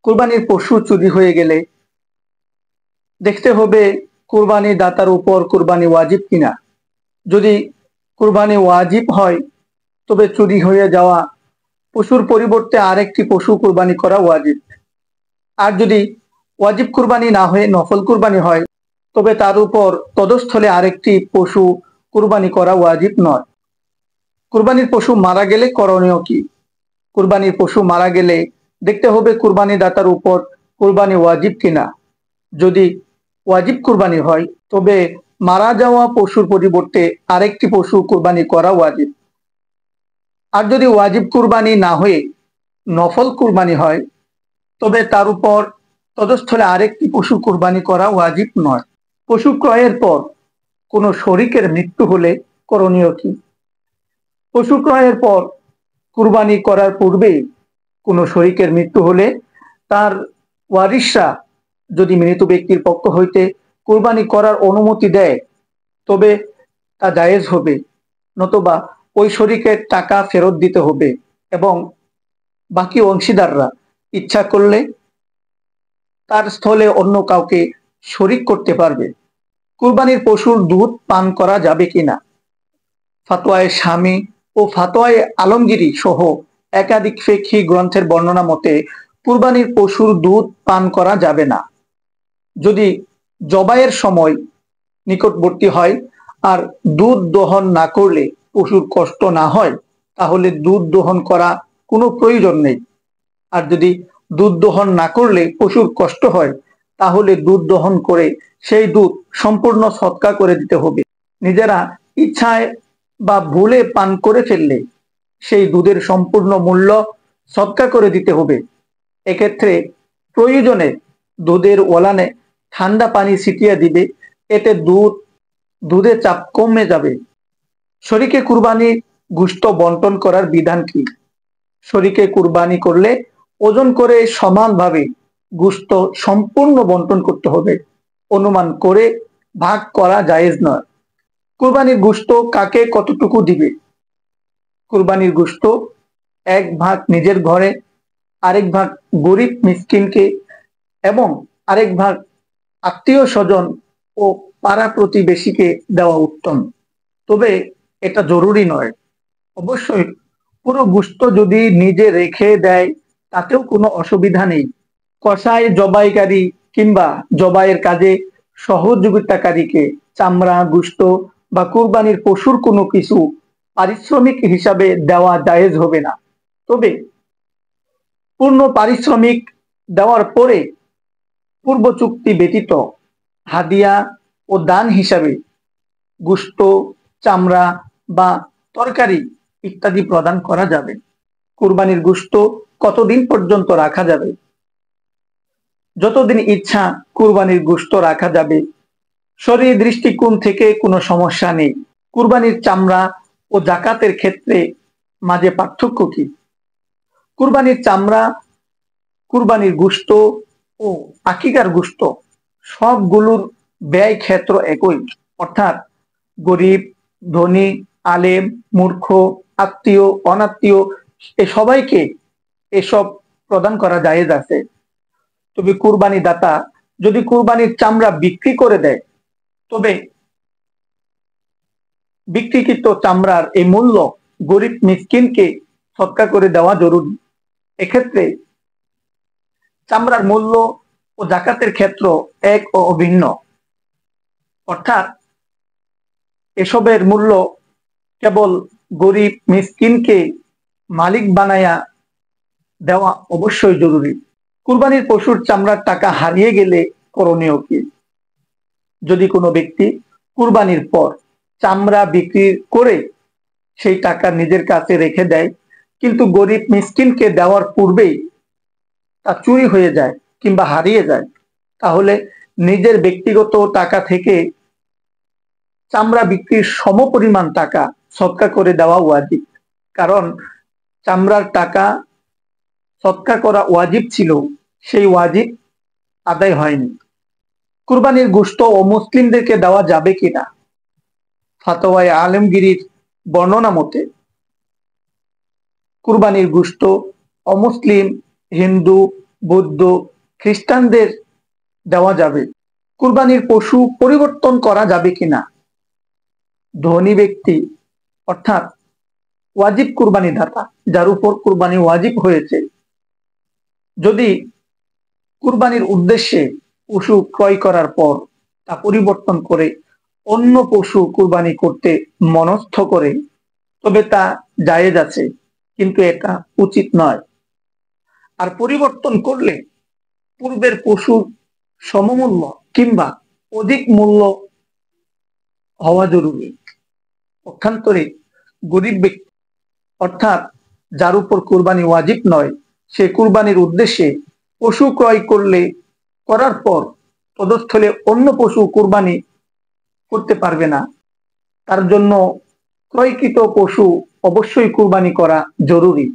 কুরবানির পশু চুরি হয়ে গেলে দেখতে হবে কুরবানি দাতার উপর কুরবানি ওয়াজিব কিনা। যদি কুরবানি ওয়াজিব হয় তবে চুরি হয়ে যাওয়া পশুর পরিবর্তে আরেকটি পশু কুরবানি করা ওয়াজিব। আর যদি ওয়াজিব কুরবানি না হয়ে নফল কুরবানি হয় তবে তার উপর তদস্থলে আরেকটি পশু কুরবানি করা ওয়াজিব নয়। কুরবানির পশু মারা গেলে করণীয় কি? কুরবানির পশু মারা গেলে দেখতে হবে কুরবানি দাতার উপর কুরবানি ওয়াজিব কিনা। যদি ওয়াজিব কুরবানি হয় তবে মারা যাওয়া পশুর পরিবর্তে আরেকটি পশু কুরবানি করা ওয়াজিব। আর যদি ওয়াজিব কুরবানি না হয়ে নফল কুরবানি হয় তবে তার উপর তদস্থলে আরেকটি পশু কুরবানি করা ওয়াজিব নয়। পশু ক্রয়ের পর কোনো শরীকের মৃত্যু হলে করণীয় কি? পশু ক্রয়ের পর কুরবানি করার পূর্বে কোনো শরীকের মৃত্যু হলে তার ওয়ারিশরা যদি মৃত ব্যক্তির পক্ষ হইতে কুরবানি করার অনুমতি দেয় তবে তা জায়েজ হবে, নতুবা ওই শরীকের টাকা ফেরত দিতে হবে এবং বাকি অংশীদাররা ইচ্ছা করলে তার স্থলে অন্য কাউকে শরীক করতে পারবে। কুরবানির পশুর দুধ পান করা যাবে কিনা? ফাতোয়ায়ে শামী ও ফাতোয়ায়ে আলমগীরি সহ একাধিক ফিকহি গ্রন্থের বর্ণনা মতে কুরবানির পশুর দুধ পান করা যাবে না। যদি জবাইয়ের সময় নিকটবর্তী হয় আর দুধ দহন না করলে পশুর কষ্ট না হয় তাহলে দুধ দহন করা কোনো প্রয়োজন নেই। আর যদি দুধ দহন না করলে পশুর কষ্ট হয় তাহলে দুধ দহন করে সেই দুধ সম্পূর্ণ সৎকা করে দিতে হবে। নিজেরা ইচ্ছায় বা ভুলে পান করে ফেললে সেই দুধের সম্পূর্ণ মূল্য সৎকা করে দিতে হবে। এক্ষেত্রে প্রয়োজনে দুধের ওলানে ঠান্ডা পানি ছিটিয়ে দিবে, এতে দুধে চাপ কমে যাবে। শরীকে কুরবানির গোশত বন্টন করার বিধান কি? শরীকে কুরবানি করলে ওজন করে সমানভাবে গোশত সম্পূর্ণ বন্টন করতে হবে। অনুমান করে ভাগ করা জায়েজ নয়। কুরবানির গোশত কাকে কতটুকু দিবে? কুরবানির গোশত এক ভাগ নিজের ঘরে, আরেক ভাগ গরিব মিসকিনকে এবং আরেক ভাগ আত্মীয় স্বজন ও পাড়া প্রতিবেশীকে দেওয়া উত্তম, তবে এটা জরুরি নয়। অবশ্যই পুরো গোশত যদি নিজে রেখে দেয় তাতেও কোনো অসুবিধা নেই। কসাই, জবাইকারী কিংবা জবাইয়ের কাজে সহযোগিতাকারীকে চামড়া, গোশত বা কুরবানির পশুর কোনো কিছু পারিশ্রমিক হিসাবে দেওয়া জায়েজ হবে না। তবে পূর্ণ পারিশ্রমিক দেওয়ার পরে পূর্ব চুক্তি ব্যতীত হাদিয়া ও দান হিসাবে গোশত, চামড়া বা তরকারি ইত্যাদি প্রদান করা যাবে। কুরবানির গোশত কতদিন পর্যন্ত রাখা যাবে? যতদিন ইচ্ছা কুরবানির গোশত রাখা যাবে। শরীর দৃষ্টিকোণ থেকে কোনো সমস্যা নেই। কুরবানির চামড়া ও যাকাতের ক্ষেত্রে মাঝে পার্থক্য কি? কুরবানির চামড়া, কুরবানির গোশত ও আকিকার গোশত সবগুলোর ব্যয় ক্ষেত্র একই, অর্থাৎ গরিব, ধনী, আলেম, মূর্খ, আত্মীয়, অনাত্মীয় এ সবাইকে এসব প্রদান করা জায়েজ আছে। তবে কুরবানি দাতা যদি কুরবানির চামড়া বিক্রি করে দেয় তবে বিক্রিকৃত চামড়ার এই মূল্য গরিব মিসকিনকে সৎকা করে দেওয়া জরুরি। এক্ষেত্রে চামড়ার মূল্য ও যাকাতের ক্ষেত্র এক ও অভিন্ন, অর্থাৎ এসবের মূল্য কেবল গরিব মিসকিনকে মালিক বানায়া দেওয়া অবশ্যই জরুরি। কুরবানির পশুর চামড়ার টাকা হারিয়ে গেলে করণীয় কি? যদি কোনো ব্যক্তি কুরবানির পর চামড়া বিক্রি করে সেই টাকা নিজের কাছে রেখে দেয় কিন্তু গরিব মিসকিনকে দেওয়ার পূর্বেই তা চুরি হয়ে যায় কিংবা হারিয়ে যায় তাহলে নিজের ব্যক্তিগত টাকা থেকে চামড়া বিক্রির সমপরিমাণ টাকা সৎকা করে দেওয়া ওয়াজিব। কারণ চামড়ার টাকা সৎকা করা ওয়াজিব ছিল, সেই ওয়াজিব আদায় হয়নি। কুরবানির গোশত অমুসলিমদেরকে দেওয়া যাবে কিনা? ফাতোয়ায়ে আলমগীরির বর্ণনা মতে কুরবানির গোশত অমুসলিম, হিন্দু, বৌদ্ধ, খ্রিস্টানদের দেওয়া যাবে। কুরবানির পশু পরিবর্তন করা যাবে কিনা? ধনী ব্যক্তি অর্থাৎ ওয়াজিব কুরবানি দাতা, যার উপর কুরবানি ওয়াজিব হয়েছে, যদি কুরবানির উদ্দেশ্যে পশু ক্রয় করার পর তা পরিবর্তন করে অন্য পশু কুরবানি করতে মনস্থ করে, তবে তা জায়েজ আছে, কিন্তু এটা উচিত নয়। আর পরিবর্তন করলে পূর্বের পশুর সমমূল্য কিংবা অধিক মূল্য হওয়া জরুরি। পক্ষান্তরে গরিব ব্যক্তি অর্থাৎ যার উপর কুরবানি ওয়াজিব নয়, সে কুরবানির উদ্দেশ্যে পশু ক্রয় করার পর পদস্থলে অন্য পশু কুরবানি করতে পারবে না। তার জন্য ক্রয়কৃত পশু অবশ্যই কুরবানি করা জরুরি।